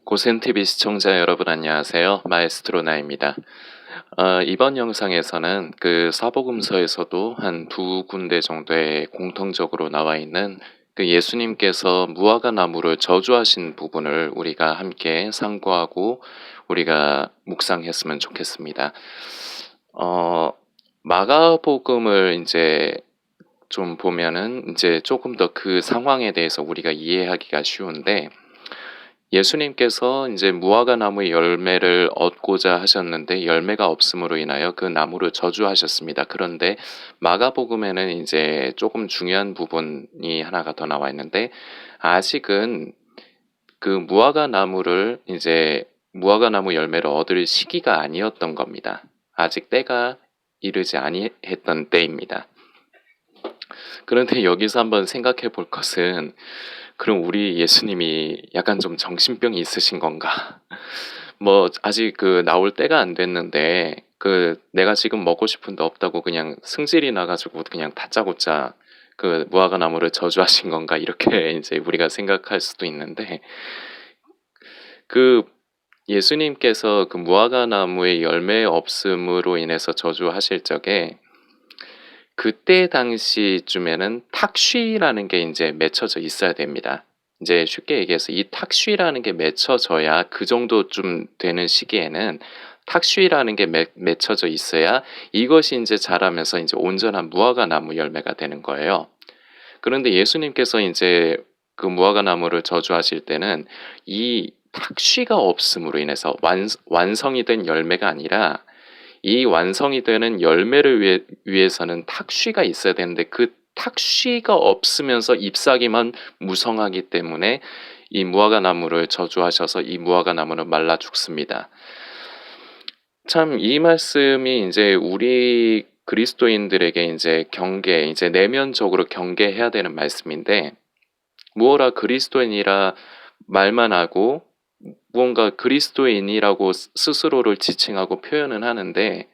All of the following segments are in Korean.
고센TV 시청자 여러분 안녕하세요. 마에스트로 나입니다. 이번 영상에서는 그 사복음서에서도 한 두 군데 정도에 공통적으로 나와 있는 그 예수님께서 무화과 나무를 저주하신 부분을 우리가 함께 상고하고 우리가 묵상했으면 좋겠습니다. 마가복음을 이제 좀 보면은 이제 조금 더 그 상황에 대해서 우리가 이해하기가 쉬운데, 예수님께서 이제 무화과 나무의 열매를 얻고자 하셨는데 열매가 없음으로 인하여 그 나무를 저주하셨습니다. 그런데 마가복음에는 이제 조금 중요한 부분이 하나가 더 나와 있는데, 아직은 그 무화과 나무 열매를 얻을 시기가 아니었던 겁니다. 아직 때가 이르지 아니했던 때입니다. 그런데 여기서 한번 생각해 볼 것은, 그럼 우리 예수님이 약간 좀 정신병이 있으신 건가? 뭐 아직 그 나올 때가 안 됐는데 그 내가 지금 먹고 싶은데 없다고 그냥 승질이 나가지고 그냥 다짜고짜 그 무화과 나무를 저주하신 건가? 이렇게 이제 우리가 생각할 수도 있는데, 그 예수님께서 그 무화과 나무의 열매 없음으로 인해서 저주하실 적에 그때 당시쯤에는 탁쉬라는 게 이제 맺혀져 있어야 됩니다. 이제 쉽게 얘기해서 이 탁쉬라는 게 맺혀져야, 그 정도쯤 되는 시기에는 탁쉬라는 게 맺혀져 있어야 이것이 이제 자라면서 이제 온전한 무화과 나무 열매가 되는 거예요. 그런데 예수님께서 이제 그 무화과 나무를 저주하실 때는 이 탁쉬가 없음으로 인해서 완성이 된 열매가 아니라, 이 완성이 되는 열매를 위해서는 탁쉬가 있어야 되는데 그 탁쉬가 없으면서 잎사귀만 무성하기 때문에 이 무화과 나무를 저주하셔서 이 무화과 나무는 말라 죽습니다. 참 이 말씀이 이제 우리 그리스도인들에게 이제 내면적으로 경계해야 되는 말씀인데, 무어라 그리스도인이라 말만 하고 무언가 그리스도인이라고 스스로를 지칭하고 표현은 하는데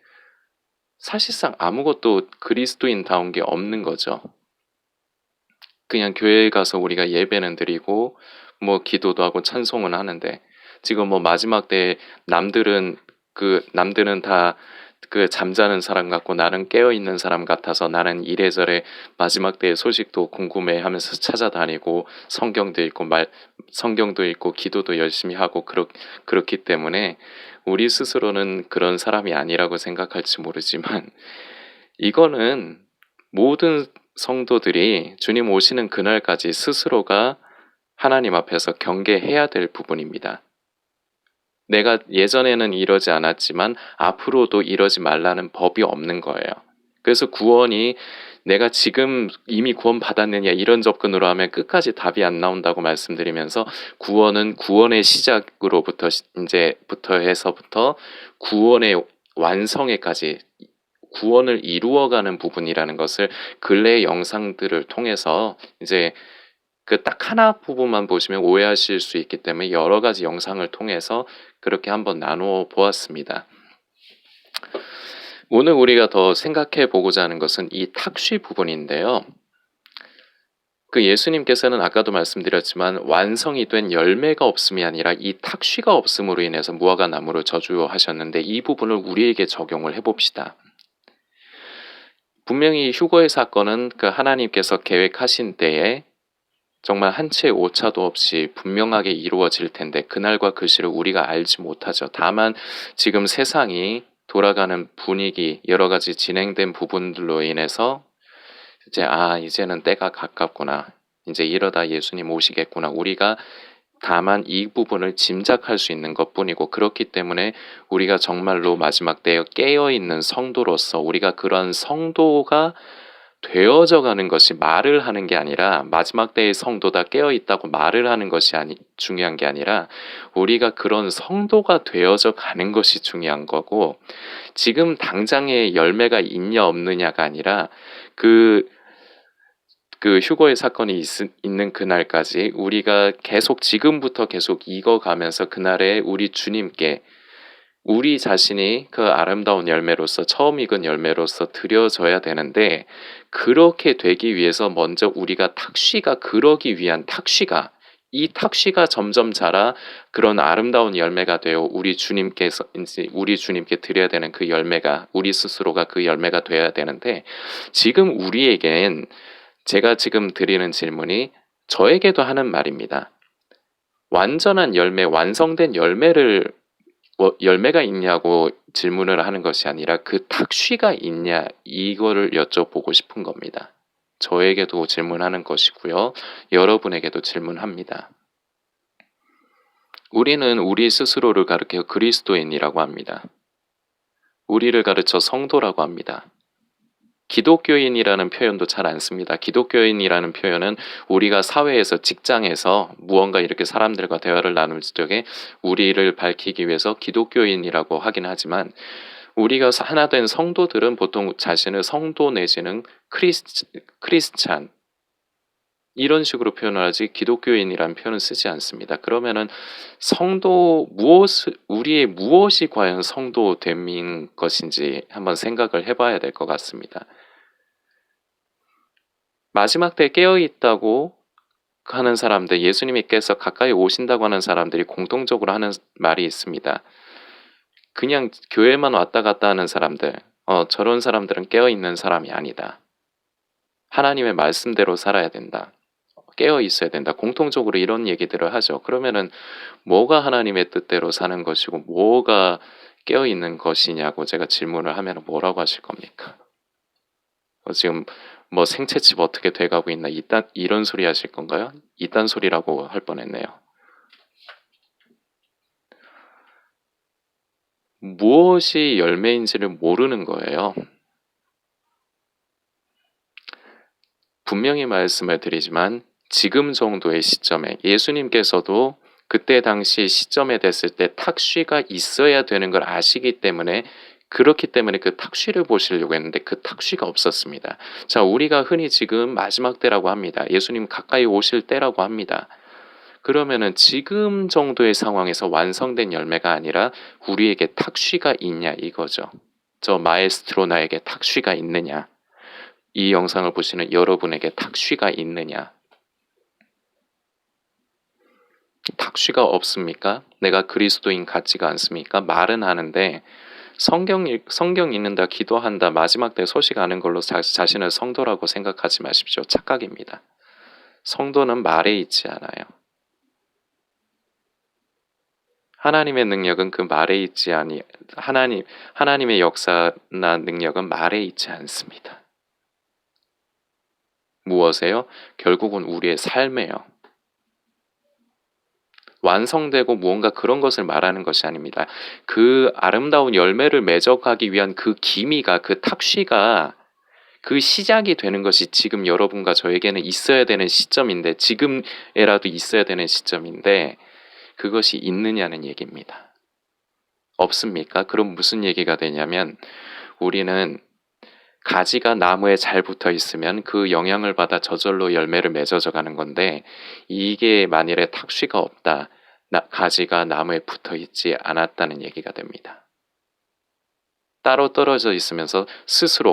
사실상 아무것도 그리스도인다운 게 없는 거죠. 그냥 교회에 가서 우리가 예배는 드리고 뭐 기도도 하고 찬송은 하는데, 지금 뭐 마지막 때에 남들은 다 그 잠자는 사람 같고 나는 깨어 있는 사람 같아서, 나는 이래저래 마지막 때의 소식도 궁금해하면서 찾아다니고 성경도 읽고 기도도 열심히 하고 그렇기 때문에 우리 스스로는 그런 사람이 아니라고 생각할지 모르지만, 이거는 모든 성도들이 주님 오시는 그날까지 스스로가 하나님 앞에서 경계해야 될 부분입니다. 내가 예전에는 이러지 않았지만 앞으로도 이러지 말라는 법이 없는 거예요. 그래서 구원이 내가 지금 이미 구원 받았느냐 이런 접근으로 하면 끝까지 답이 안 나온다고 말씀드리면서, 구원은 구원의 시작으로부터 해서부터 구원의 완성에까지 구원을 이루어가는 부분이라는 것을 근래의 영상들을 통해서 이제 그 딱 하나 부분만 보시면 오해하실 수 있기 때문에 여러 가지 영상을 통해서 그렇게 한번 나누어 보았습니다. 오늘 우리가 더 생각해 보고자 하는 것은 이 탁쉬 부분인데요. 그 예수님께서는 아까도 말씀드렸지만 완성이 된 열매가 없음이 아니라 이 탁쉬가 없음으로 인해서 무화과 나무를 저주하셨는데, 이 부분을 우리에게 적용을 해봅시다. 분명히 휴거의 사건은 그 하나님께서 계획하신 때에 정말 한 채의 오차도 없이 분명하게 이루어질 텐데, 그날과 그 시를 우리가 알지 못하죠. 다만 지금 세상이 돌아가는 분위기, 여러 가지 진행된 부분들로 인해서 이제는 때가 가깝구나, 이제 이러다 예수님 오시겠구나, 우리가 다만 이 부분을 짐작할 수 있는 것뿐이고, 그렇기 때문에 우리가 정말로 마지막 때에 깨어있는 성도로서 우리가 그런 성도가 되어져 가는 것이 말을 하는 게 아니라, 마지막 때의 성도다 깨어있다고 말을 하는 것이 중요한 게 아니라 우리가 그런 성도가 되어져 가는 것이 중요한 거고, 지금 당장의 열매가 있냐 없느냐가 아니라 그 휴거의 사건이 있는 그날까지 우리가 지금부터 계속 익어가면서 그날에 우리 주님께 우리 자신이 그 아름다운 열매로서, 처음 익은 열매로서 드려져야 되는데, 그렇게 되기 위해서 먼저 우리가 그러기 위한 탁쉬가 이 탁쉬가 점점 자라 그런 아름다운 열매가 되어 우리 주님께 드려야 되는 그 열매가, 우리 스스로가 그 열매가 되어야 되는데, 지금 우리에겐 제가 지금 드리는 질문이 저에게도 하는 말입니다. 완전한 열매, 완성된 열매가 있냐고 질문을 하는 것이 아니라 그 탁쉬가 있냐, 이거를 여쭤보고 싶은 겁니다. 저에게도 질문하는 것이고요. 여러분에게도 질문합니다. 우리는 우리 스스로를 가르쳐 그리스도인이라고 합니다. 우리를 가르쳐 성도라고 합니다. 기독교인이라는 표현도 잘 안 씁니다. 기독교인이라는 표현은 우리가 사회에서, 직장에서 무언가 이렇게 사람들과 대화를 나눌 적에 우리를 밝히기 위해서 기독교인이라고 하긴 하지만, 우리가 하나 된 성도들은 보통 자신을 성도 내지는 크리스찬 이런 식으로 표현을 하지 기독교인이라는 표현은 쓰지 않습니다. 그러면은 우리의 무엇이 과연 성도됨인 것인지 한번 생각을 해봐야 될 것 같습니다. 마지막 때에 깨어있다고 하는 사람들, 예수님께서 가까이 오신다고 하는 사람들이 공통적으로 하는 말이 있습니다. 그냥 교회만 왔다 갔다 하는 사람들, 저런 사람들은 깨어있는 사람이 아니다. 하나님의 말씀대로 살아야 된다. 깨어 있어야 된다. 공통적으로 이런 얘기들을 하죠. 그러면은 뭐가 하나님의 뜻대로 사는 것이고 뭐가 깨어 있는 것이냐고 제가 질문을 하면 뭐라고 하실 겁니까? 지금 뭐 생채집 어떻게 돼가고 있나 이런 소리 하실 건가요? 이딴 소리라고 할 뻔했네요. 무엇이 열매인지를 모르는 거예요. 분명히 말씀을 드리지만 지금 정도의 시점에 예수님께서도 그때 당시 시점에 됐을 때 탁쉬가 있어야 되는 걸 아시기 때문에, 그렇기 때문에 그 탁쉬를 보시려고 했는데 그 탁쉬가 없었습니다. 자, 우리가 흔히 지금 마지막 때라고 합니다. 예수님 가까이 오실 때라고 합니다. 그러면은 지금 정도의 상황에서 완성된 열매가 아니라 우리에게 탁쉬가 있냐 이거죠. 저 마에스트로 나에게 탁쉬가 있느냐, 이 영상을 보시는 여러분에게 탁쉬가 있느냐. 탁쉬가 없습니까? 내가 그리스도인 같지가 않습니까? 말은 하는데 성경 읽는다, 기도한다, 마지막 때 소식하는 걸로 자신을 성도라고 생각하지 마십시오. 착각입니다. 성도는 말에 있지 않아요. 하나님의 능력은 그 말에 있지 하나님의 역사나 능력은 말에 있지 않습니다. 무엇에요? 결국은 우리의 삶에요. 완성되고 무언가 그런 것을 말하는 것이 아닙니다. 그 아름다운 열매를 맺어가기 위한 그 기미가, 그 탁쉬가, 그 시작이 되는 것이 지금 여러분과 저에게는 있어야 되는 시점인데, 지금에라도 있어야 되는 시점인데 그것이 있느냐는 얘기입니다. 없습니까? 그럼 무슨 얘기가 되냐면, 우리는 가지가 나무에 잘 붙어 있으면 그 영향을 받아 저절로 열매를 맺어져 가는 건데, 이게 만일에 탁쉬가 없다, 가지가 나무에 붙어 있지 않았다는 얘기가 됩니다. 따로 떨어져 있으면서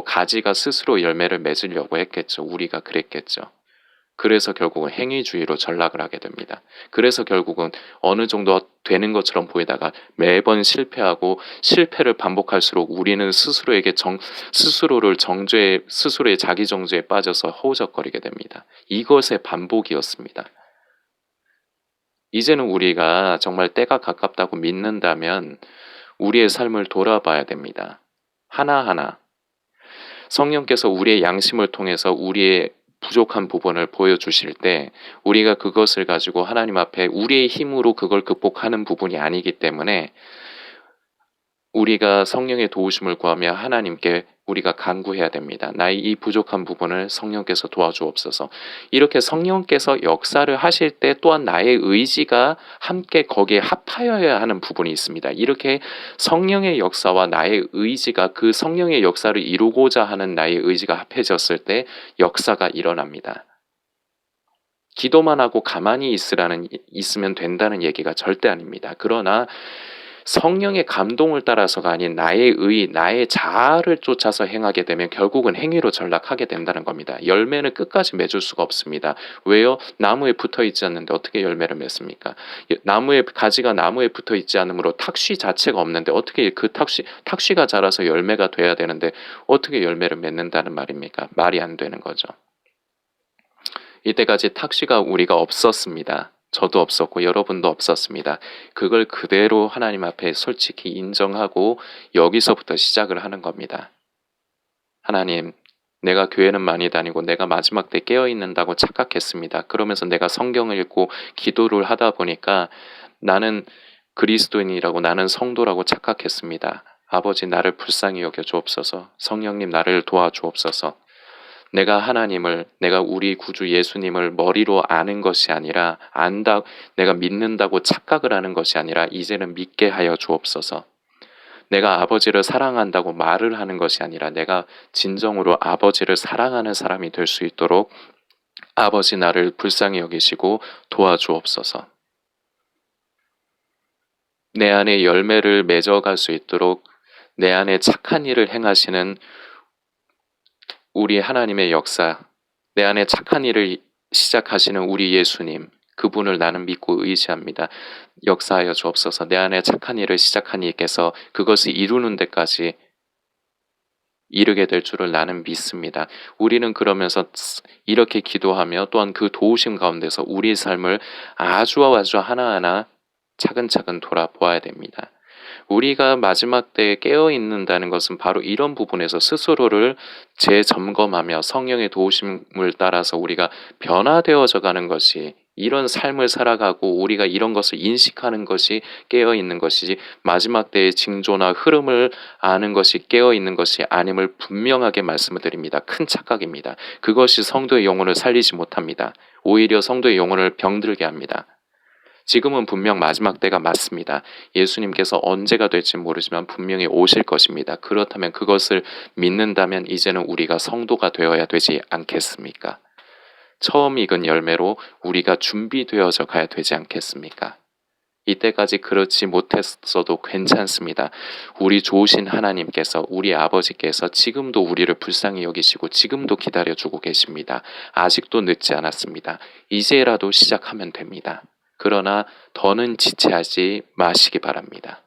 가지가 스스로 열매를 맺으려고 했겠죠. 우리가 그랬겠죠. 그래서 결국은 행위주의로 전락을 하게 됩니다. 그래서 결국은 어느 정도 되는 것처럼 보이다가 매번 실패하고, 실패를 반복할수록 우리는 스스로의 자기 정죄에 빠져서 허우적거리게 됩니다. 이것의 반복이었습니다. 이제는 우리가 정말 때가 가깝다고 믿는다면 우리의 삶을 돌아봐야 됩니다. 하나하나. 성령께서 우리의 양심을 통해서 우리의 부족한 부분을 보여주실 때 우리가 그것을 가지고 하나님 앞에 우리의 힘으로 그걸 극복하는 부분이 아니기 때문에, 우리가 성령의 도우심을 구하며 하나님께 우리가 간구해야 됩니다. 나의 이 부족한 부분을 성령께서 도와주옵소서. 이렇게 성령께서 역사를 하실 때 또한 나의 의지가 함께 거기에 합하여야 하는 부분이 있습니다. 이렇게 성령의 역사와 나의 의지가, 그 성령의 역사를 이루고자 하는 나의 의지가 합해졌을 때 역사가 일어납니다. 기도만 하고 가만히 있으면 된다는 얘기가 절대 아닙니다. 그러나 성령의 감동을 따라서가 아닌 나의 의, 나의 자아를 쫓아서 행하게 되면 결국은 행위로 전락하게 된다는 겁니다. 열매는 끝까지 맺을 수가 없습니다. 왜요? 나무에 붙어 있지 않는데 어떻게 열매를 맺습니까? 나무에 가지가 나무에 붙어 있지 않으므로 탁쉬 자체가 없는데 어떻게 그 탁쉬가 자라서 열매가 돼야 되는데 어떻게 열매를 맺는다는 말입니까? 말이 안 되는 거죠. 이때까지 탁쉬가 우리가 없었습니다. 저도 없었고 여러분도 없었습니다. 그걸 그대로 하나님 앞에 솔직히 인정하고 여기서부터 시작을 하는 겁니다. 하나님, 내가 교회는 많이 다니고 내가 마지막 때 깨어있는다고 착각했습니다. 그러면서 내가 성경을 읽고 기도를 하다 보니까 나는 그리스도인이라고 나는 성도라고 착각했습니다. 아버지 나를 불쌍히 여겨 주옵소서. 성령님 나를 도와 주옵소서. 내가 하나님을, 내가 우리 구주 예수님을 머리로 아는 것이 아니라 내가 믿는다고 착각을 하는 것이 아니라 이제는 믿게 하여 주옵소서. 내가 아버지를 사랑한다고 말을 하는 것이 아니라 내가 진정으로 아버지를 사랑하는 사람이 될 수 있도록 아버지 나를 불쌍히 여기시고 도와주옵소서. 내 안에 열매를 맺어갈 수 있도록 내 안에 착한 일을 행하시는 우리 하나님의 역사, 내 안에 착한 일을 시작하시는 우리 예수님, 그분을 나는 믿고 의지합니다. 역사하여 주옵소서. 내 안에 착한 일을 시작한 이께서 그것을 이루는 데까지 이르게 될 줄을 나는 믿습니다. 우리는 그러면서 이렇게 기도하며 또한 그 도우심 가운데서 우리의 삶을 아주 하나하나 차근차근 돌아보아야 됩니다. 우리가 마지막 때에 깨어있는다는 것은 바로 이런 부분에서 스스로를 재점검하며 성령의 도우심을 따라서 우리가 변화되어져 가는 것이, 이런 삶을 살아가고 우리가 이런 것을 인식하는 것이 깨어있는 것이지, 마지막 때의 징조나 흐름을 아는 것이 깨어있는 것이 아님을 분명하게 말씀을 드립니다. 큰 착각입니다. 그것이 성도의 영혼을 살리지 못합니다. 오히려 성도의 영혼을 병들게 합니다. 지금은 분명 마지막 때가 맞습니다. 예수님께서 언제가 될지 모르지만 분명히 오실 것입니다. 그렇다면 그것을 믿는다면 이제는 우리가 성도가 되어야 되지 않겠습니까? 처음 익은 열매로 우리가 준비되어져 가야 되지 않겠습니까? 이때까지 그렇지 못했어도 괜찮습니다. 우리 좋으신 하나님께서, 우리 아버지께서 지금도 우리를 불쌍히 여기시고 지금도 기다려주고 계십니다. 아직도 늦지 않았습니다. 이제라도 시작하면 됩니다. 그러나 더는 지체하지 마시기 바랍니다.